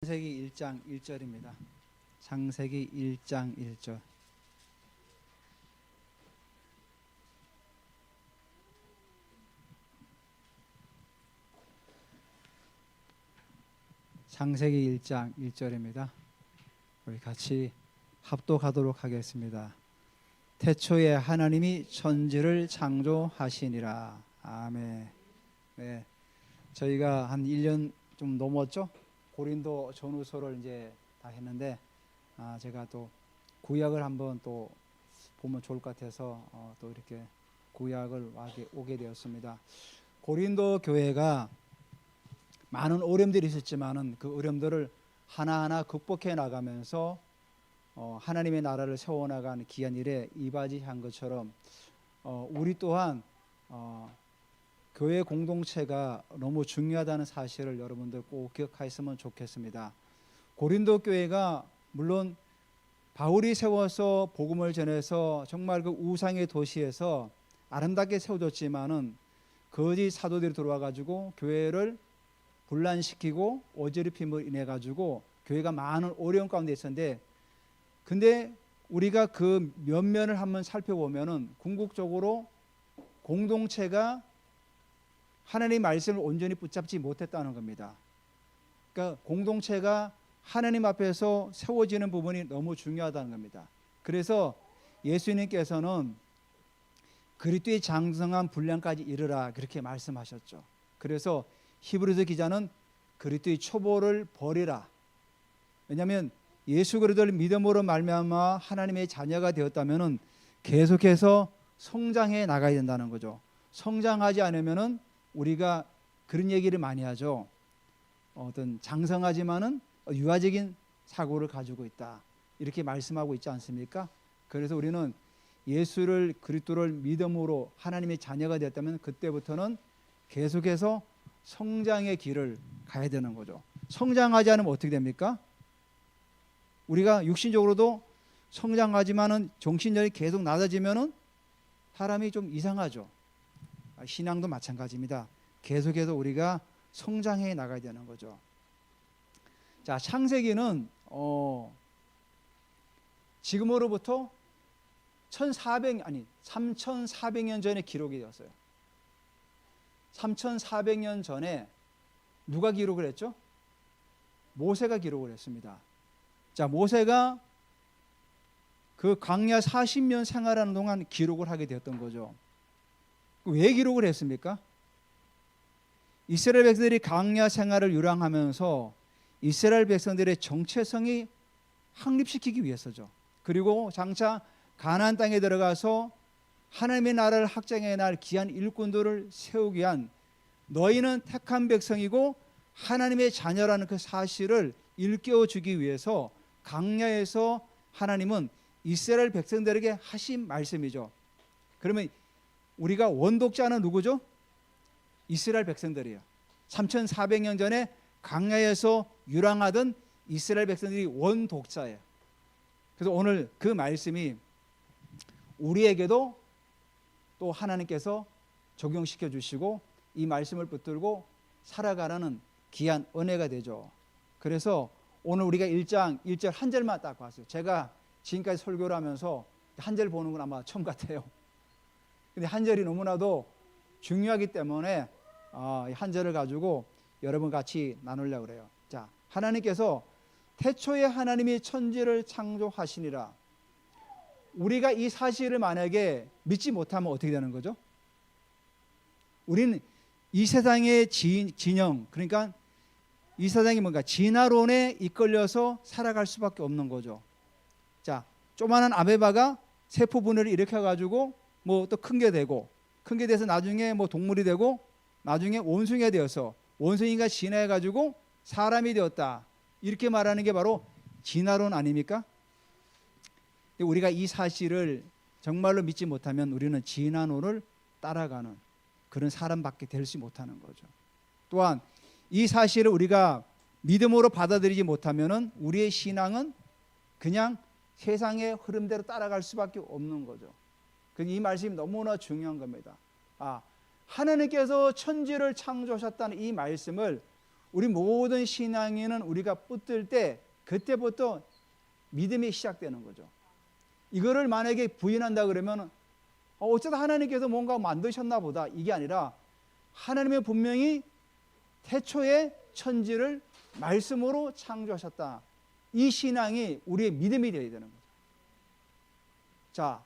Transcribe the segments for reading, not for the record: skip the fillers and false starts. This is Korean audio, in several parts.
창세기 1장 1절입니다. 창세기 1장 1절. 창세기 1장 1절입니다. 우리 같이 합독하도록 하겠습니다. 태초에 하나님이 천지를 창조하시니라. 아멘. 네, 저희가 한 1년 좀 넘었죠? 고린도 전후서를 이제 다 했는데 제가 또 구약을 한번 또 보면 좋을 것 같아서 또 이렇게 구약을 오게 되었습니다. 고린도 교회가 많은 어려움들이 있었지만은 그 어려움들을 하나하나 극복해 나가면서 하나님의 나라를 세워나가는 귀한 일에 이바지한 것처럼 우리 또한 교회 공동체가 너무 중요하다는 사실을 여러분들 꼭 기억하셨으면 좋겠습니다. 고린도 교회가 물론 바울이 세워서 복음을 전해서 정말 그 우상의 도시에서 아름답게 세워졌지만은 거짓 사도들이 들어와 가지고 교회를 분란시키고 어지럽힘을 인해 가지고 교회가 많은 어려움 가운데 있었는데, 근데 우리가 그 면면을 한번 살펴보면은 궁극적으로 공동체가 하나님의 말씀을 온전히 붙잡지 못했다는 겁니다. 그러니까 공동체가 하나님 앞에서 세워지는 부분이 너무 중요하다는 겁니다. 그래서 예수님께서는 그리스도의 장성한 분량까지 이르라 그렇게 말씀하셨죠. 그래서 히브리서 기자는 그리스도의 초보를 버리라. 왜냐하면 예수 그리스도를 믿음으로 말미암아 하나님의 자녀가 되었다면은 계속해서 성장해 나가야 된다는 거죠. 성장하지 않으면은 우리가 그런 얘기를 많이 하죠. 어떤 장성하지만은 유아적인 사고를 가지고 있다, 이렇게 말씀하고 있지 않습니까? 그래서 우리는 예수를 그리스도를 믿음으로 하나님의 자녀가 되었다면 그때부터는 계속해서 성장의 길을 가야 되는 거죠. 성장하지 않으면 어떻게 됩니까? 우리가 육신적으로도 성장하지만은 정신력이 계속 낮아지면은 사람이 좀 이상하죠. 신앙도 마찬가지입니다. 계속해서 우리가 성장해 나가야 되는 거죠. 자, 창세기는 지금으로부터 3,400년 전에 기록이 되었어요. 3,400년 전에 누가 기록을 했죠? 모세가 기록을 했습니다. 자, 모세가 그 광야 40년 생활하는 동안 기록을 하게 되었던 거죠. 왜 기록을 했습니까? 이스라엘 백성들이 광야 생활을 유랑하면서 이스라엘 백성들의 정체성이 확립시키기 위해서죠. 그리고 장차 가나안 땅에 들어가서 하나님의 나라를 확장해 날 귀한 일꾼들을 세우기 위한, 너희는 택한 백성이고 하나님의 자녀라는 그 사실을 일깨워 주기 위해서 광야에서 하나님은 이스라엘 백성들에게 하신 말씀이죠. 그러면 우리가 원독자는 누구죠? 이스라엘 백성들이에요. 3,400년 전에 광야에서 유랑하던 이스라엘 백성들이 원독자예요. 그래서 오늘 그 말씀이 우리에게도 또 하나님께서 적용시켜 주시고 이 말씀을 붙들고 살아가라는 귀한 은혜가 되죠. 그래서 오늘 우리가 1장 1절 한 절만 딱 봤어요. 제가 지금까지 설교를 하면서 한 절 보는 건 아마 처음 같아요. 근데 한 절이 너무나도 중요하기 때문에 한 절을 가지고 여러분 같이 나누려고 그래요. 자, 하나님께서 태초에 하나님이 천지를 창조하시니라. 우리가 이 사실을 만약에 믿지 못하면 어떻게 되는 거죠? 우리는 이 세상의 진영, 그러니까 이 세상이 뭔가 진화론에 이끌려서 살아갈 수밖에 없는 거죠. 자, 조그마한 아메바가 세포 분해를 일으켜가지고 뭐 또 큰 게 되고, 큰 게 돼서 나중에 뭐 동물이 되고, 나중에 원숭이가 되어서 원숭이가 진화해가지고 사람이 되었다, 이렇게 말하는 게 바로 진화론 아닙니까? 우리가 이 사실을 정말로 믿지 못하면 우리는 진화론을 따라가는 그런 사람밖에 될 수 못하는 거죠. 또한 이 사실을 우리가 믿음으로 받아들이지 못하면은 우리의 신앙은 그냥 세상의 흐름대로 따라갈 수밖에 없는 거죠. 이 말씀이 너무나 중요한 겁니다. 하나님께서 천지를 창조하셨다는 이 말씀을 우리 모든 신앙인은 우리가 붙들 때 그때부터 믿음이 시작되는 거죠. 이거를 만약에 부인한다 그러면 어쩌다 하나님께서 뭔가 만드셨나 보다, 이게 아니라 하나님의 분명히 태초에 천지를 말씀으로 창조하셨다. 이 신앙이 우리의 믿음이 되어야 되는 거죠. 자,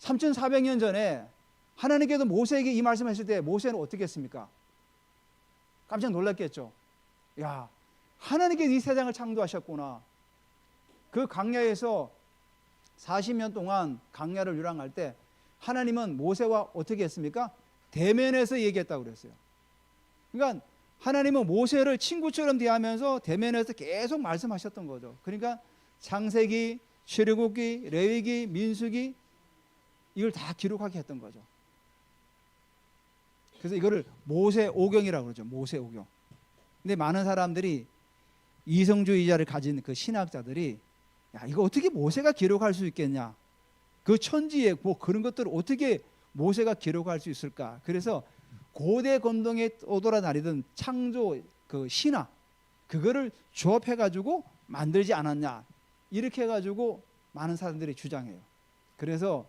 3400년 전에 하나님께서 모세에게 이 말씀하실 때 모세는 어떻게 했습니까? 깜짝 놀랐겠죠. 야, 하나님께서 이 세상을 창조하셨구나. 그 광야에서 40년 동안 광야를 유랑할 때 하나님은 모세와 어떻게 했습니까? 대면에서 얘기했다고 그랬어요. 그러니까 하나님은 모세를 친구처럼 대하면서 대면에서 계속 말씀하셨던 거죠. 그러니까 창세기, 출애굽기, 레위기, 민수기 이걸 다 기록하게 했던 거죠. 그래서 이거를 모세오경이라고 그러죠. 모세오경. 근데 많은 사람들이 이성주의자를 가진 그 신학자들이 야, 이거 어떻게 모세가 기록할 수 있겠냐? 그 천지에 뭐 그런 것들을 어떻게 모세가 기록할 수 있을까? 그래서 고대 건동에 떠돌아다니던 창조 그 신화 그거를 조합해 가지고 만들지 않았냐? 이렇게 해 가지고 많은 사람들이 주장해요. 그래서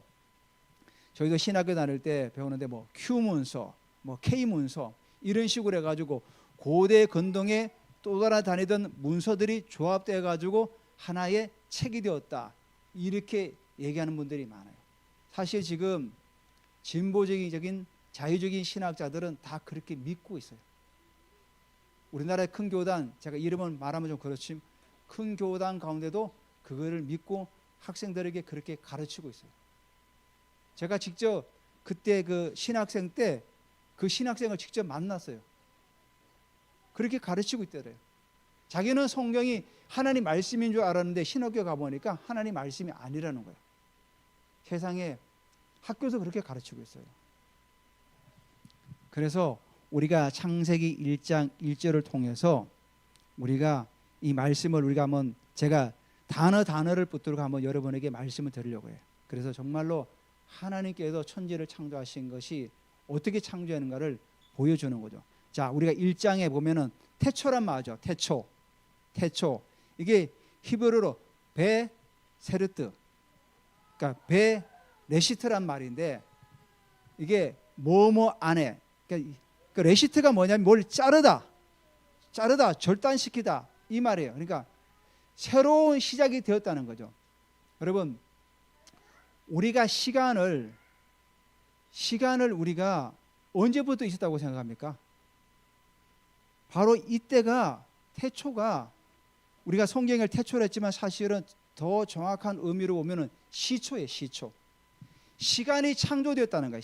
저희도 신학교 다닐 때 배우는데 뭐 Q 문서, 뭐 K 문서 이런 식으로 해 가지고 고대 건동에 떠돌아다니던 문서들이 조합돼 가지고 하나의 책이 되었다. 이렇게 얘기하는 분들이 많아요. 사실 지금 진보적인 자유적인 신학자들은 다 그렇게 믿고 있어요. 우리나라의 큰 교단, 제가 이름은 말하면 좀 그렇지만 큰 교단 가운데도 그거를 믿고 학생들에게 그렇게 가르치고 있어요. 제가 직접 그때 그 신학생 때 그 신학생을 직접 만났어요. 그렇게 가르치고 있더래요. 자기는 성경이 하나님 말씀인 줄 알았는데 신학교 가보니까 하나님 말씀이 아니라는 거예요. 세상에 학교에서 그렇게 가르치고 있어요. 그래서 우리가 창세기 1장 1절을 통해서 우리가 이 말씀을 우리가 한번 제가 단어를 붙들고 한번 여러분에게 말씀을 드리려고 해요. 그래서 정말로 하나님께서 천지를 창조하신 것이 어떻게 창조하는가를 보여주는 거죠. 자, 우리가 1장에 보면은 태초란 말이죠. 태초. 이게 히브리어로 베세르트, 그러니까 베레시트란 말인데 이게 뭐뭐 안에, 그러니까 그 레시트가 뭐냐면 뭘 자르다, 절단시키다 이 말이에요. 그러니까 새로운 시작이 되었다는 거죠. 여러분, 우리가 시간을 우리가 언제부터 있었다고 생각합니까? 바로 이때가 태초가 우리가 성경을 태초로 했지만 사실은 더 정확한 의미로 보면은 시초예요. 시간이 창조되었다는 거예요.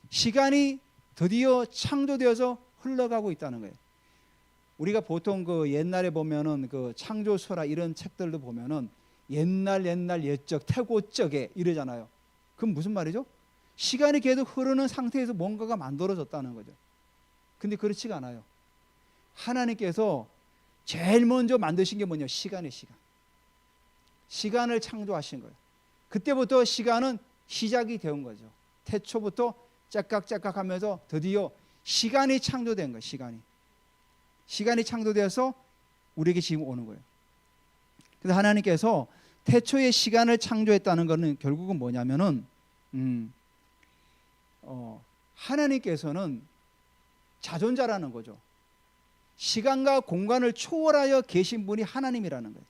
시간이 드디어 창조되어서 흘러가고 있다는 거예요. 우리가 보통 그 옛날에 보면은 그 창조서라 이런 책들도 보면은 옛날 옛적 태고적에 이러잖아요. 그건 무슨 말이죠? 시간이 계속 흐르는 상태에서 뭔가가 만들어졌다는 거죠. 근데 그렇지가 않아요. 하나님께서 제일 먼저 만드신 게 뭐냐? 시간을 창조하신 거예요. 그때부터 시간은 시작이 되온 거죠. 태초부터 짝깍 하면서 드디어 시간이 창조된 거예요. 시간이 창조되어서 우리에게 지금 오는 거예요. 그래서 하나님께서 태초에 시간을 창조했다는 것은 결국은 뭐냐면은 하나님께서는 자존자라는 거죠. 시간과 공간을 초월하여 계신 분이 하나님이라는 거예요.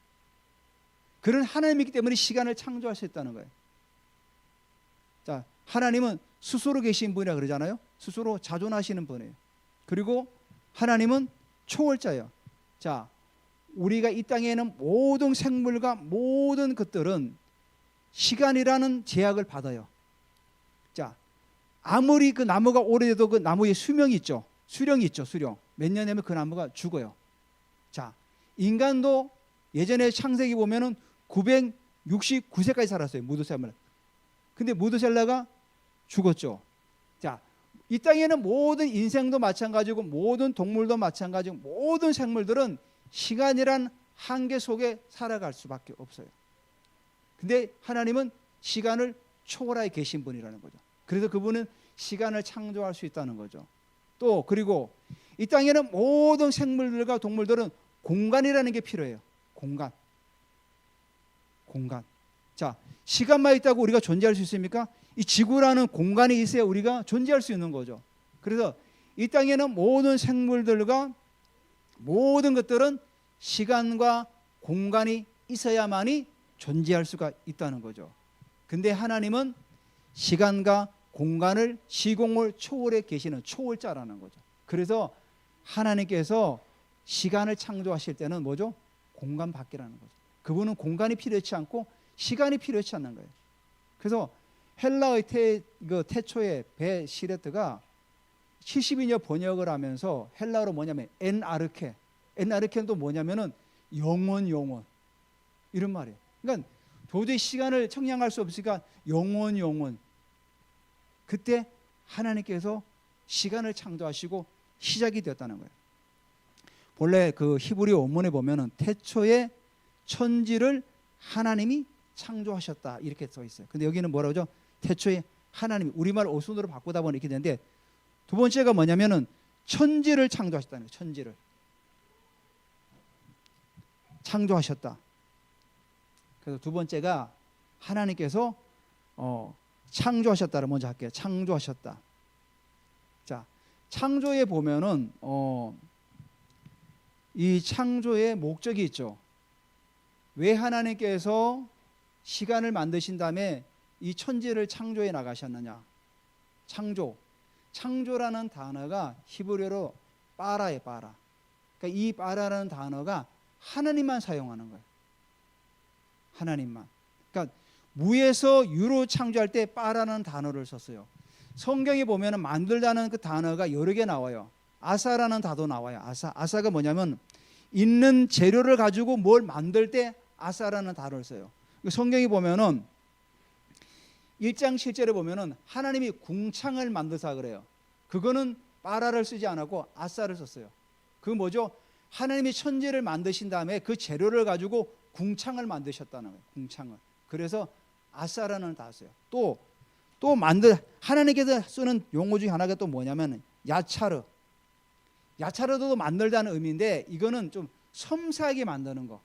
그런 하나님이기 때문에 시간을 창조하셨다는 거예요. 자, 하나님은 스스로 계신 분이라 그러잖아요. 스스로 자존하시는 분이에요. 그리고 하나님은 초월자예요. 자, 우리가 이 땅에 있는 모든 생물과 모든 것들은 시간이라는 제약을 받아요. 자, 아무리 그 나무가 오래돼도 그 나무에 수명이 있죠. 수령이 있죠. 몇 년 되면 그 나무가 죽어요. 자, 인간도 예전에 창세기 보면은 969세까지 살았어요. 무드셀라. 근데 무드셀라가 죽었죠. 자, 이 땅에는 모든 인생도 마찬가지고 모든 동물도 마찬가지고 모든 생물들은 시간이란 한계 속에 살아갈 수밖에 없어요. 근데 하나님은 시간을 초월하여 계신 분이라는 거죠. 그래서 그분은 시간을 창조할 수 있다는 거죠. 또 그리고 이 땅에는 모든 생물들과 동물들은 공간이라는 게 필요해요. 공간. 자, 시간만 있다고 우리가 존재할 수 있습니까? 이 지구라는 공간이 있어야 우리가 존재할 수 있는 거죠. 그래서 이 땅에는 모든 생물들과 모든 것들은 시간과 공간이 있어야만이 존재할 수가 있다는 거죠. 근데 하나님은 시간과 공간을 시공을 초월해 계시는 초월자라는 거죠. 그래서 하나님께서 시간을 창조하실 때는 뭐죠? 공간 밖이라는 거죠. 그분은 공간이 필요치 않고 시간이 필요치 않는 거예요. 그래서 헬라의 태초의 베시레트가 70여 번역을 하면서 헬라어로 뭐냐면 엔아르케는 또 뭐냐면은 영원 이런 말이에요. 그러니까 도저히 시간을 청량할 수 없으니까 영원 그때 하나님께서 시간을 창조하시고 시작이 되었다는 거예요. 본래 그 히브리 원문에 보면은 태초에 천지를 하나님이 창조하셨다 이렇게 써 있어요. 근데 여기는 뭐라고 하죠? 태초에 하나님이, 우리말 어순으로 바꾸다 보니 이렇게 되는데, 두 번째가 뭐냐면은 천지를 창조하셨다는 거예요. 천지를 창조하셨다. 그래서 두 번째가 하나님께서 창조하셨다를 먼저 할게요. 창조하셨다. 자, 창조에 보면은 이 창조의 목적이 있죠. 왜 하나님께서 시간을 만드신 다음에 이 천지를 창조해 나가셨느냐? 창조라는 단어가 히브리어로 바라예요. 바라. 그러니까 이 바라라는 단어가 하나님만 사용하는 거예요. 하나님만. 그러니까 무에서 유로 창조할 때 바라는 단어를 썼어요. 성경에 보면은 만들다는 그 단어가 여러 개 나와요. 아사라는 단어도 나와요. 아사가 뭐냐면 있는 재료를 가지고 뭘 만들 때 아사라는 단어를 써요. 성경에 보면은 1장 7절에 보면은 하나님이 궁창을 만드사 그래요. 그거는 바라를 쓰지 않았고 아사를 썼어요. 그 뭐죠? 하나님이 천지를 만드신 다음에 그 재료를 가지고 궁창을 만드셨다는 거예요. 궁창을. 그래서 아사라는 단어를 써요. 또 하나님께서 쓰는 용어 중에 하나가 또 뭐냐면 야차르도 만들다는 의미인데, 이거는 좀 섬세하게 만드는 거.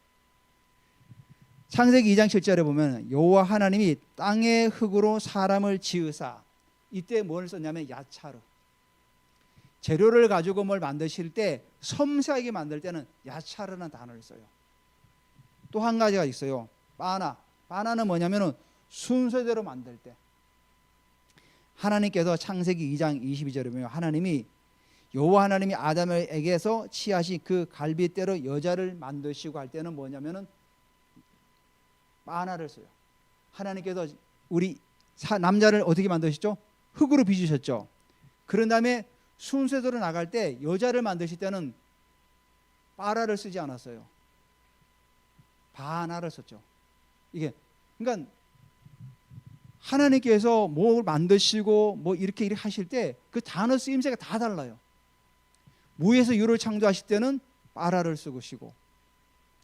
창세기 2장 7절에 보면 여호와 하나님이 땅의 흙으로 사람을 지으사, 이때 뭘 썼냐면 야차르. 재료를 가지고 뭘 만드실 때 섬세하게 만들 때는 야차르라는 단어를 써요. 또 한 가지가 있어요. 바나는 뭐냐면은 순서대로 만들 때. 하나님께서 창세기 2장 22절에 보면 하나님이 여호와 하나님이 아담에게서 취하신 그 갈빗대로 여자를 만드시고 할 때는 뭐냐면은 바나를 써요. 하나님께서 우리 남자를 어떻게 만드셨죠? 흙으로 빚으셨죠. 그런 다음에 순서대로 나갈 때 여자를 만드실 때는 바라를 쓰지 않았어요. 바나를 썼죠. 이게 그러니까 하나님께서 뭘 만드시고 뭐 이렇게 하실 때 그 단어 쓰임새가 다 달라요. 무에서 유를 창조하실 때는 바라를 쓰시고,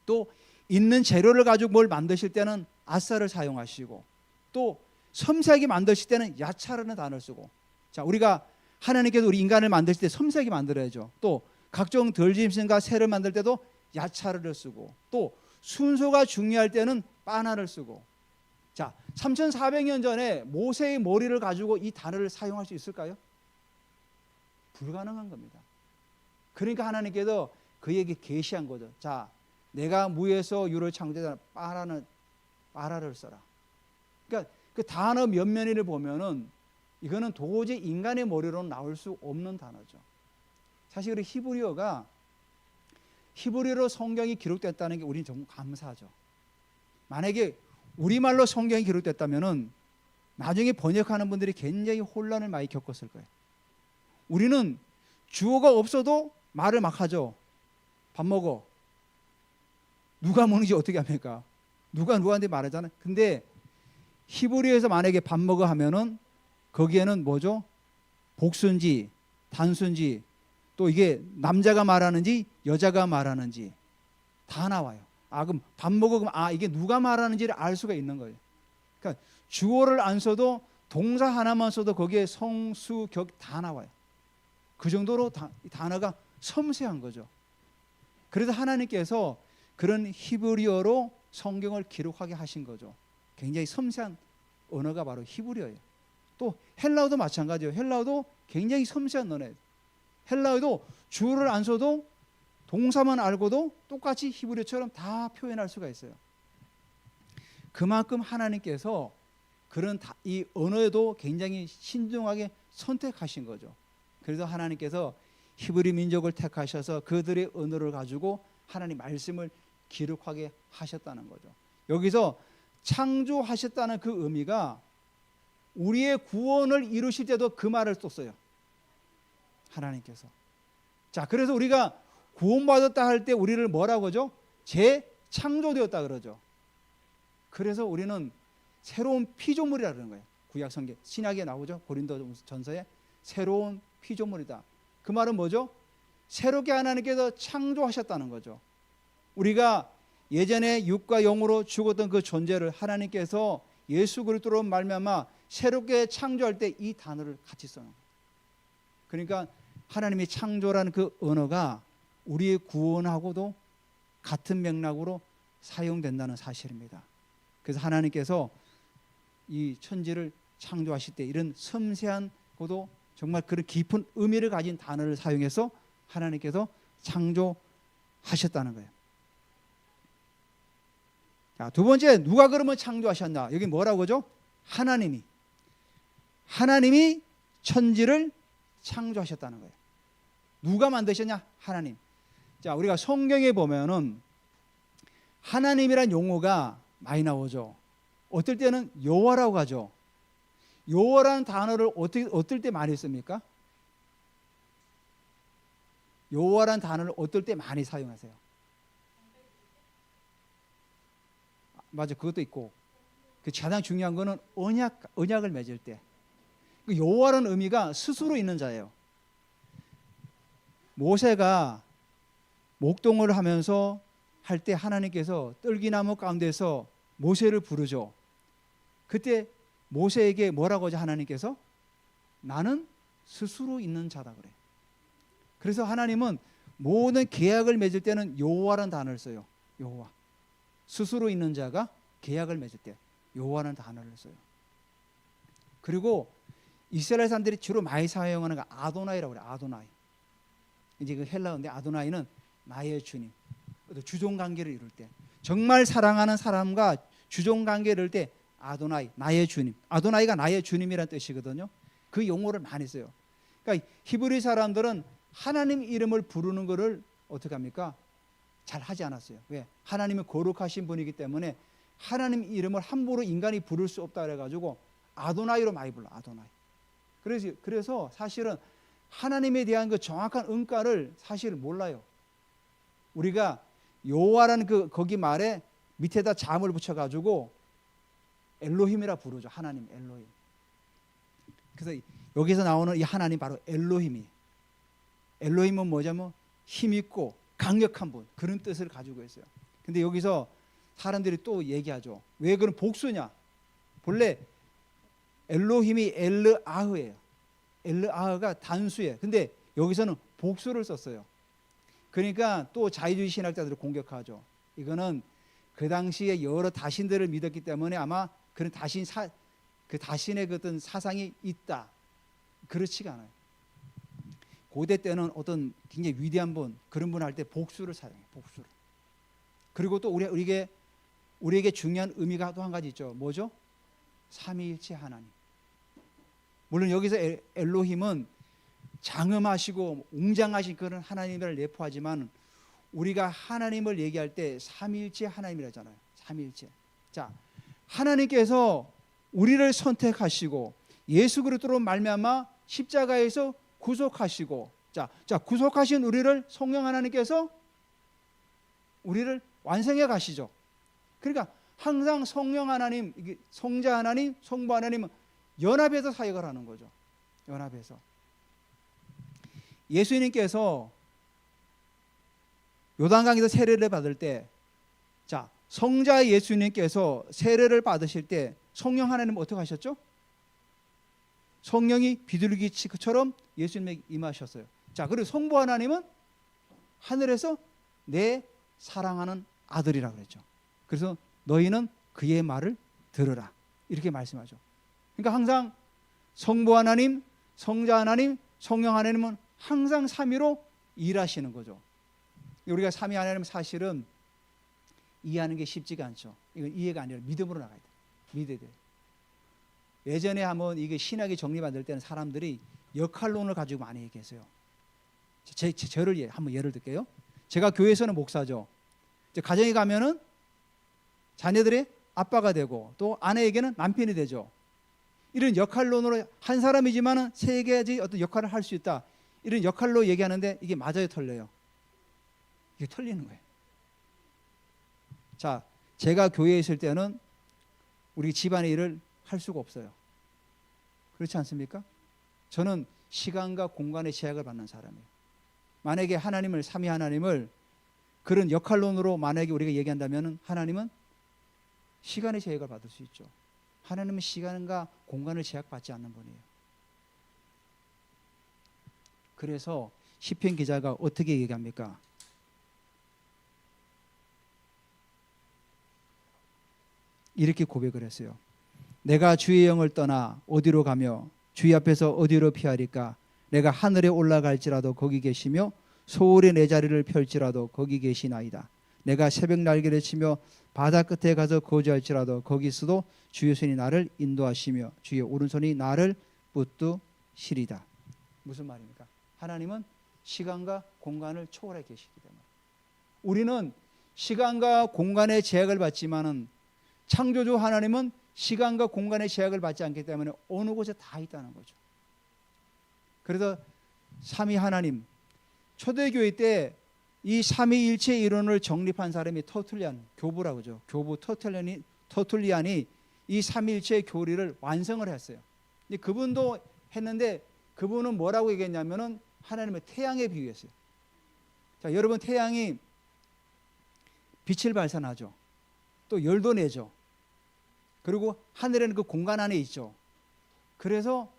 또 있는 재료를 가지고 뭘 만드실 때는 아사를 사용하시고, 또 섬세하게 만드실 때는 야차라는 단어를 쓰고. 자, 우리가 하나님께서 우리 인간을 만드실 때 섬세하게 만들어야죠. 또 각종 덜짐승과 새를 만들 때도 야차를 쓰고, 또 순서가 중요할 때는 바나를 쓰고. 자, 3400년 전에 모세의 머리를 가지고 이 단어를 사용할 수 있을까요? 불가능한 겁니다. 그러니까 하나님께서 그에게 계시한 거죠. 자, 내가 무에서 유를 창조한 바라를 써라. 그러니까 그 단어 면면을 보면은 이거는 도저히 인간의 머리로는 나올 수 없는 단어죠. 사실 우리 히브리어로 성경이 기록됐다는 게 우리는 정말 감사하죠. 만약에 우리말로 성경이 기록됐다면은 나중에 번역하는 분들이 굉장히 혼란을 많이 겪었을 거예요. 우리는 주어가 없어도 말을 막 하죠. 밥 먹어. 누가 먹는지 어떻게 합니까? 누가 누구한테 말하잖아요. 근데 히브리어에서 만약에 밥 먹어 하면은 거기에는 뭐죠? 복수인지 단수인지, 또 이게 남자가 말하는지 여자가 말하는지 다 나와요. 그럼 밥 먹어, 그럼 이게 누가 말하는지를 알 수가 있는 거예요. 그러니까 주어를 안 써도 동사 하나만 써도 거기에 성, 수, 격 다 나와요. 그 정도로 단어가 섬세한 거죠. 그래서 하나님께서 그런 히브리어로 성경을 기록하게 하신 거죠. 굉장히 섬세한 언어가 바로 히브리어예요. 또 헬라어도 마찬가지예요. 헬라어도 굉장히 섬세한 언어예요. 헬라어도 주어를 안 써도 동사만 알고도 똑같이 히브리어처럼 다 표현할 수가 있어요. 그만큼 하나님께서 그런 이 언어에도 굉장히 신중하게 선택하신 거죠. 그래서 하나님께서 히브리 민족을 택하셔서 그들의 언어를 가지고 하나님 말씀을 기록하게 하셨다는 거죠. 여기서 창조하셨다는 그 의미가 우리의 구원을 이루실 때도 그 말을 썼어요. 하나님께서. 자, 그래서 우리가 구원받았다 할 때 우리를 뭐라고 하죠? 재창조되었다 그러죠. 그래서 우리는 새로운 피조물이라 그러는 거예요. 구약 성경 신약에 나오죠. 고린도전서에 새로운 피조물이다. 그 말은 뭐죠? 새롭게 하나님께서 창조하셨다는 거죠. 우리가 예전에 육과 영으로 죽었던 그 존재를 하나님께서 예수 그리스도로 말미암아 새롭게 창조할 때 이 단어를 같이 써놓은 거예요. 그러니까 하나님의 창조라는 그 언어가 우리의 구원하고도 같은 맥락으로 사용된다는 사실입니다. 그래서 하나님께서 이 천지를 창조하실 때 이런 섬세한 것도 정말 그런 깊은 의미를 가진 단어를 사용해서 하나님께서 창조하셨다는 거예요. 자, 두 번째, 누가 그러면 창조하셨나? 여기 뭐라고 하죠? 하나님이 천지를 창조하셨다는 거예요. 누가 만드셨냐? 하나님. 자, 우리가 성경에 보면은 하나님이란 용어가 많이 나오죠. 어떨 때는 여호와라고 하죠. 여호와라는 단어를 어떨 때 많이 씁니까? 여호와라는 단어를 어떨 때 많이 사용하세요? 맞아, 그것도 있고. 그 가장 중요한 거는 언약을 맺을 때. 그 여호와라는 의미가 스스로 있는 자예요. 모세가 목동을 하면서 할 때 하나님께서 떨기나무 가운데서 모세를 부르죠. 그때 모세에게 뭐라고 하죠? 하나님께서 나는 스스로 있는 자다 그래. 그래서 하나님은 모든 계약을 맺을 때는 여호와라는 단어를 써요. 여호와. 스스로 있는 자가 계약을 맺을 때 여호와라는 단어를 써요. 그리고 이스라엘 사람들이 주로 많이 사용하는 게 아도나이라고 그래요. 아도나이. 이제 그 헬라어인데 아도나이는 나의 주님. 주종 관계를 이룰 때 정말 사랑하는 사람과 주종 관계를 이룰 때 아도나이, 나의 주님. 아도나이가 나의 주님이라는 뜻이거든요. 그 용어를 많이 써요. 그러니까 히브리 사람들은 하나님 이름을 부르는 것을 어떻게 합니까? 잘 하지 않았어요. 왜? 하나님은 거룩하신 분이기 때문에 하나님 이름을 함부로 인간이 부를 수 없다 그래가지고 아도나이로 많이 불러. 아도나이. 그래서 사실은 하나님에 대한 그 정확한 은가를 사실 몰라요. 우리가 여호와라는 거기 말에 밑에다 잠을 붙여가지고 엘로힘이라 부르죠. 하나님 엘로힘. 그래서 여기서 나오는 이 하나님 바로 엘로힘이. 엘로힘은 뭐냐면 힘있고 강력한 분, 그런 뜻을 가지고 있어요. 근데 여기서 사람들이 또 얘기하죠. 왜 그런 복수냐? 본래 엘로힘이 엘르아흐예요. 엘르아흐가 단수예요. 근데 여기서는 복수를 썼어요. 그러니까 또 자유주의 신학자들을 공격하죠. 이거는 그 당시에 여러 다신들을 믿었기 때문에 아마 그런 그 다신의 그 어떤 사상이 있다. 그렇지가 않아요. 고대 때는 어떤 굉장히 위대한 분, 그런 분 할 때 복수를 사용해요. 복수를. 그리고 또 우리에게 중요한 의미가 또 한 가지 있죠. 뭐죠? 삼위일체 하나님. 물론 여기서 엘로힘은 장엄하시고 웅장하신 그런 하나님을 내포하지만 우리가 하나님을 얘기할 때 삼위일체 하나님이라잖아요. 삼위일체. 자, 하나님께서 우리를 선택하시고 예수 그리스도로 말미암아 십자가에서 구속하시고 자 구속하신 우리를 성령 하나님께서 우리를 완성해 가시죠. 그러니까 항상 성령 하나님, 성자 하나님, 성부 하나님은 연합해서 사역을 하는 거죠. 연합해서. 예수님께서 요단강에서 세례를 받을 때, 자 성자 예수님께서 세례를 받으실 때 성령 하나님은 어떻게 하셨죠? 성령이 비둘기처럼 예수님에게 임하셨어요. 자, 그리고 성부 하나님은 하늘에서 내 사랑하는 아들이라 그랬죠. 그래서 너희는 그의 말을 들으라 이렇게 말씀하죠. 그러니까 항상 성부 하나님, 성자 하나님, 성령 하나님은 항상 삼위로 일하시는 거죠. 우리가 삼위 하나님 사실은 이해하는 게 쉽지가 않죠. 이건 이해가 아니라 믿음으로 나가야 돼요. 믿어야 돼요. 예전에 한번 이게 신학이 정리받을 때는 사람들이 역할론을 가지고 많이 얘기했어요. 저를 한번 예를 들게요. 제가 교회에서는 목사죠. 이제 가정에 가면은 자녀들의 아빠가 되고 또 아내에게는 남편이 되죠. 이런 역할론으로 한 사람이지만은 세 가지 어떤 역할을 할 수 있다. 이런 역할로 얘기하는데 이게 맞아요, 틀려요? 이게 틀리는 거예요. 자, 제가 교회에 있을 때는 우리 집안의 일을 할 수가 없어요. 그렇지 않습니까? 저는 시간과 공간의 제약을 받는 사람이에요. 만약에 하나님을, 삼위 하나님을 그런 역할론으로 만약에 우리가 얘기한다면 하나님은 시간의 제약을 받을 수 있죠. 하나님은 시간과 공간을 제약받지 않는 분이에요. 그래서 시편 기자가 어떻게 얘기합니까? 이렇게 고백을 했어요. 내가 주의 영을 떠나 어디로 가며 주의 앞에서 어디로 피하리까? 내가 하늘에 올라갈지라도 거기 계시며 소울의 내 자리를 펼지라도 거기 계시나이다. 내가 새벽 날개를 치며 바다 끝에 가서 거주할지라도 거기서도 주의 손이 나를 인도하시며 주의 오른손이 나를 붙드시리다. 무슨 말입니까? 하나님은 시간과 공간을 초월해 계시기 때문에 우리는 시간과 공간의 제약을 받지만은 창조주 하나님은 시간과 공간의 제약을 받지 않기 때문에 어느 곳에 다 있다는 거죠. 그래서 삼위 하나님, 초대교회 때 이 삼위일체 이론을 정립한 사람이 터툴리안, 교부라고 하죠. 교부 터툴리안이 이 삼위일체 교리를 완성을 했어요. 그분도 했는데 그분은 뭐라고 얘기했냐면은 하나님의 태양에 비유했어요. 자, 여러분 태양이 빛을 발산하죠. 또 열도 내죠. 그리고 하늘에는 그 공간 안에 있죠. 그래서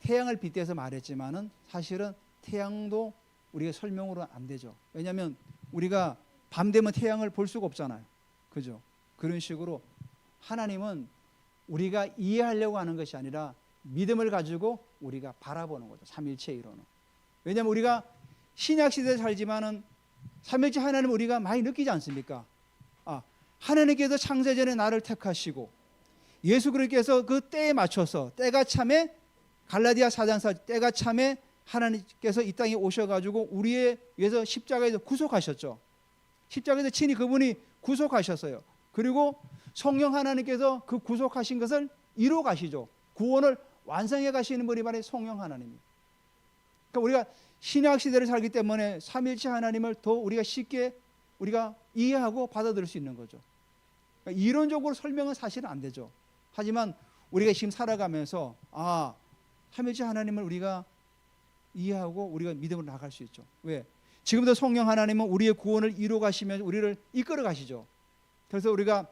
태양을 빗대서 말했지만은 사실은 태양도 우리가 설명으로 안 되죠. 왜냐하면 우리가 밤 되면 태양을 볼 수가 없잖아요. 그죠? 그런 식으로 하나님은 우리가 이해하려고 하는 것이 아니라 믿음을 가지고 우리가 바라보는 거죠. 삼일체 이론은. 왜냐하면 우리가 신약 시대에 살지만은 삼일체 하나님 우리가 많이 느끼지 않습니까? 하나님께서 창세전에 나를 택하시고 예수 그리스도께서 그 때에 맞춰서 때가 참에 갈라디아 4장사 때가 참에 하나님께서 이 땅에 오셔가지고 우리에 위해서 십자가에서 구속하셨죠. 십자가에서 친히 그분이 구속하셨어요. 그리고 성령 하나님께서 그 구속하신 것을 이루어 가시죠. 구원을 완성해 가시는 분이 바로 성령 하나님입니다. 그러니까 우리가 신약 시대를 살기 때문에 삼일체 하나님을 더 우리가 쉽게 우리가 이해하고 받아들일 수 있는 거죠. 그러니까 이론적으로 설명은 사실은 안 되죠. 하지만 우리가 지금 살아가면서 삼일체 하나님을 우리가 이해하고 우리가 믿음으로 나갈 수 있죠. 왜? 지금도 성령 하나님은 우리의 구원을 이루어 가시면서 우리를 이끌어 가시죠. 그래서 우리가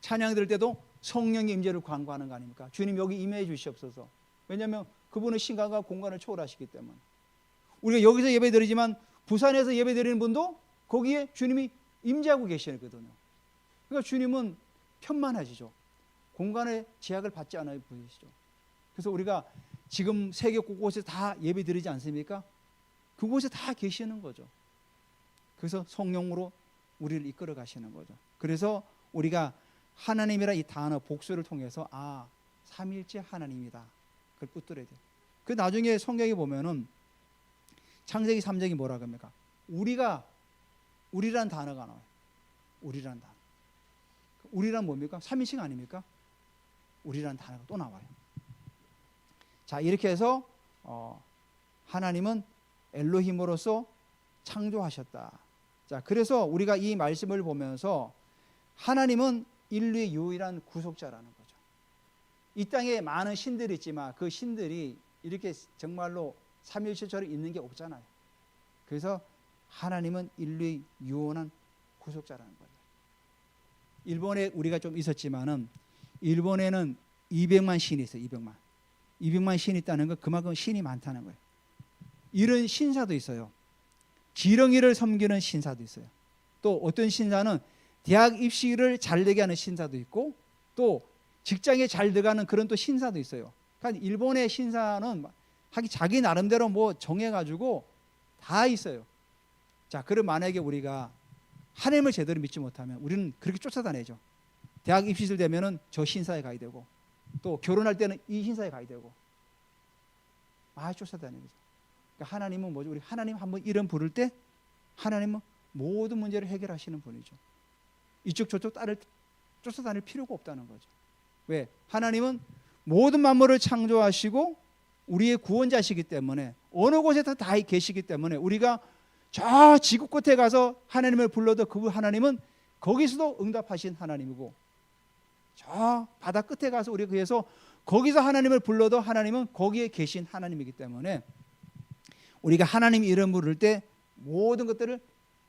찬양 들을 때도 성령의 임재를 간구하는 거 아닙니까? 주님 여기 임해 주시옵소서. 왜냐하면 그분은 시간과 공간을 초월하시기 때문에. 우리가 여기서 예배드리지만 부산에서 예배드리는 분도 거기에 주님이 임재하고 계시거든요. 그러니까 주님은 편만하시죠. 공간의 제약을 받지 않아요 보이시죠. 그래서 우리가 지금 세계 곳곳에 다 예배드리지 않습니까? 그곳에 다 계시는 거죠. 그래서 성령으로 우리를 이끌어 가시는 거죠. 그래서 우리가 하나님이라 이 단어 복수를 통해서 삼일째 하나님이다. 그걸 붙들어야 돼요. 그 나중에 성경에 보면은 창세기 3장이 뭐라고 합니까? 우리란 단어가 나와요. 우리란 단어. 우리란 뭡니까? 삼위씩 아닙니까? 우리란 단어가 또 나와요. 자, 이렇게 해서 하나님은 엘로힘으로서 창조하셨다. 자, 그래서 우리가 이 말씀을 보면서 하나님은 인류의 유일한 구속자라는 거죠. 이 땅에 많은 신들이 있지만 그 신들이 이렇게 정말로 삼일체처럼 있는 게 없잖아요. 그래서 하나님은 인류의 유일한 구속자라는 거예요. 일본에 우리가 좀 있었지만은 일본에는 200만 신이 있어요. 200만 신이 있다는 건 그만큼 신이 많다는 거예요. 이런 신사도 있어요. 지렁이를 섬기는 신사도 있어요. 또 어떤 신사는 대학 입시를 잘 되게 하는 신사도 있고, 또 직장에 잘 들어가는 그런 또 신사도 있어요. 그러니까 일본의 신사는 자기 나름대로 뭐 정해가지고 다 있어요. 자, 그럼 만약에 우리가 하나님을 제대로 믿지 못하면 우리는 그렇게 쫓아다니죠. 대학 입시를 되면은 저 신사에 가야 되고, 또 결혼할 때는 이 신사에 가야 되고, 쫓아다니는 거죠. 그러니까 하나님은 뭐죠? 우리 하나님 한번 이름 부를 때 하나님은 모든 문제를 해결하시는 분이죠. 이쪽 저쪽 쫓아다닐 필요가 없다는 거죠. 왜? 하나님은 모든 만물을 창조하시고 우리의 구원자시기 때문에, 어느 곳에서 다 계시기 때문에 우리가 저 지구 끝에 가서 하나님을 불러도 그 하나님은 거기서도 응답하신 하나님이고, 저 바다 끝에 가서 우리가 그래서 거기서 하나님을 불러도 하나님은 거기에 계신 하나님이기 때문에 우리가 하나님 이름 부를 때 모든 것들을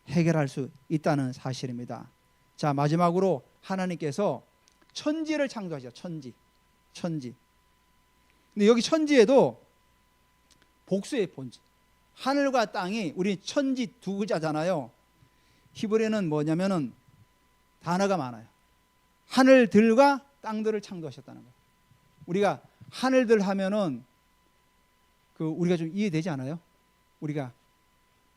해결할 수 있다는 사실입니다. 자, 마지막으로 하나님께서 천지를 창조하셨죠. 천지. 근데 여기 천지에도 복수의 본질, 하늘과 땅이, 우리 천지 두 글자잖아요. 히브리어는 뭐냐면은 단어가 많아요. 하늘들과 땅들을 창조하셨다는 거예요. 우리가 하늘들 하면은 우리가 좀 이해되지 않아요? 우리가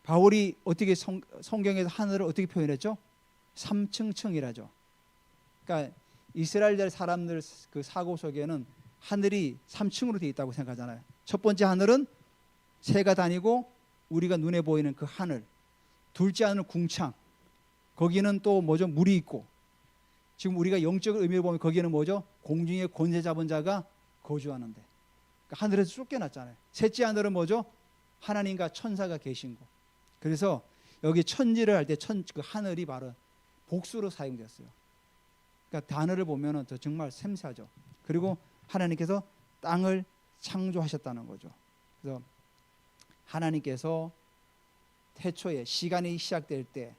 바울이 어떻게 성경에서 하늘을 어떻게 표현했죠? 삼층층이라죠. 그러니까 이스라엘 사람들 그 사고 속에는 하늘이 3층으로 되어 있다고 생각하잖아요. 첫 번째 하늘은 새가 다니고 우리가 눈에 보이는 그 하늘. 둘째 하늘은 궁창. 거기는 또 뭐죠? 물이 있고. 지금 우리가 영적 의미를 보면 거기는 뭐죠? 공중에 권세 잡은 자가 거주하는데. 그러니까 하늘에서 쫓겨났잖아요. 셋째 하늘은 뭐죠? 하나님과 천사가 계신 곳. 그래서 여기 천지를 할 때 그 하늘이 바로 복수로 사용됐어요. 그러니까 단어를 보면은 더 정말 샘세하죠. 그리고 하나님께서 땅을 창조하셨다는 거죠. 그래서 하나님께서 태초에 시간이 시작될 때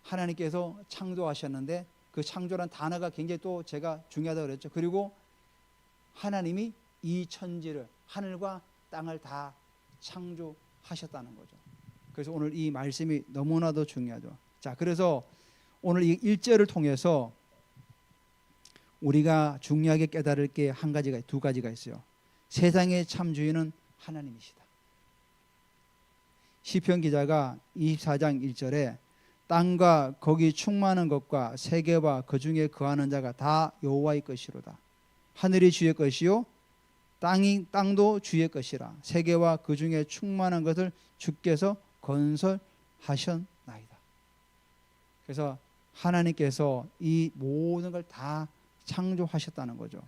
하나님께서 창조하셨는데, 그 창조란 단어가 굉장히 또 제가 중요하다고 그랬죠. 그리고 하나님이 이 천지를, 하늘과 땅을 다 창조하셨다는 거죠. 그래서 오늘 이 말씀이 너무나도 중요하죠. 자, 그래서 오늘 이 1절을 통해서 우리가 중요하게 깨달을 게 두 가지가 있어요. 세상의 참 주인은 하나님이시다. 시편 기자가 24장 1절에 땅과 거기 충만한 것과 세계와 그 중에 거하는 자가 다 여호와의 것이로다. 하늘이 주의 것이요 땅도 주의 것이라. 세계와 그 중에 충만한 것을 주께서 건설하셨나이다. 그래서 하나님께서 이 모든 걸 다 창조하셨다는 거죠.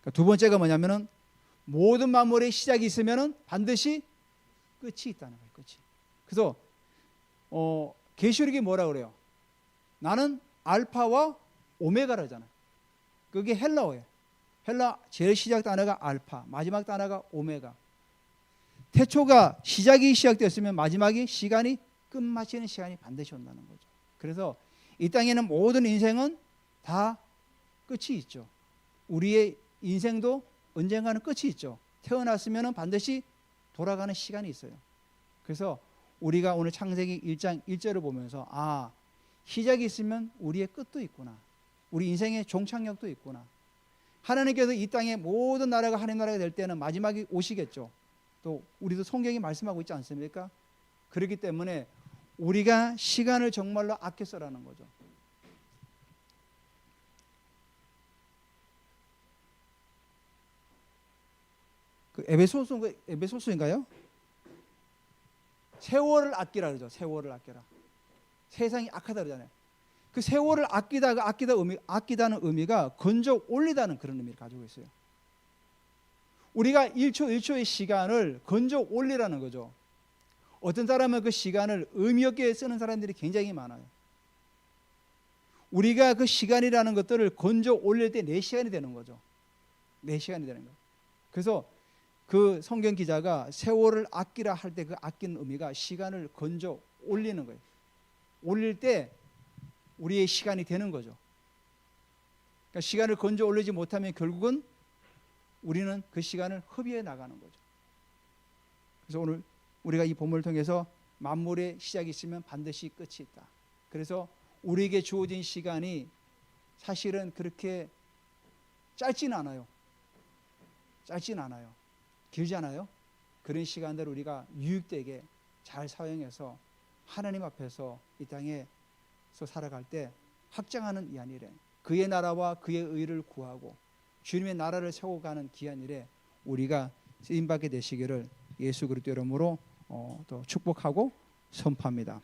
그러니까 두 번째가 뭐냐면은 모든 만물의 시작이 있으면은 반드시 끝이 있다는 거예요. 끝이. 그래서 계시록이 뭐라 그래요? 나는 알파와 오메가라잖아요. 그게 헬라어예요. 헬라 제일 시작 단어가 알파, 마지막 단어가 오메가. 태초가 시작이 시작됐으면 마지막이 시간이 끝마치는 시간이 반드시 온다는 거죠. 그래서 이 땅에는 모든 인생은 다 끝이 있죠. 우리의 인생도 언젠가는 끝이 있죠. 태어났으면 반드시 돌아가는 시간이 있어요. 그래서 우리가 오늘 창세기 1장 1절을 보면서 시작이 있으면 우리의 끝도 있구나. 우리 인생의 종착역도 있구나. 하나님께서 이 땅의 모든 나라가 하나님 나라가 될 때는 마지막이 오시겠죠. 또 우리도 성경이 말씀하고 있지 않습니까? 그렇기 때문에 우리가 시간을 정말로 아껴 써라는 거죠. 그 에베소서인가요? 세월을 아끼라 그러죠. 세월을 아끼라. 세상이 악하다 그러잖아요. 그 세월을 아끼다는 의미가 건져 올리다는 그런 의미를 가지고 있어요. 우리가 1초 1초의 시간을 건져 올리라는 거죠. 어떤 사람은 그 시간을 의미 없게 쓰는 사람들이 굉장히 많아요. 우리가 그 시간이라는 것들을 건져 올릴 때 4시간이 되는 거죠. 4시간이 되는 거예요. 그래서 그 성경 기자가 세월을 아끼라 할 때 그 아끼는 의미가 시간을 건져 올리는 거예요. 올릴 때 우리의 시간이 되는 거죠. 그러니까 시간을 건져 올리지 못하면 결국은 우리는 그 시간을 허비해 나가는 거죠. 그래서 오늘 우리가 이 본문을 통해서 만물의 시작이 있으면 반드시 끝이 있다. 그래서 우리에게 주어진 시간이 사실은 그렇게 짧진 않아요. 짧진 않아요. 길잖아요. 그런 시간들을 우리가 유익되게 잘 사용해서 하나님 앞에서 이 땅에서 살아갈 때 확장하는 이 한 일에 그의 나라와 그의 의를 구하고 주님의 나라를 세워가는 귀한 일에 우리가 쓰임받게 되시기를 예수 그리스도 이름으로 또 축복하고 선포합니다.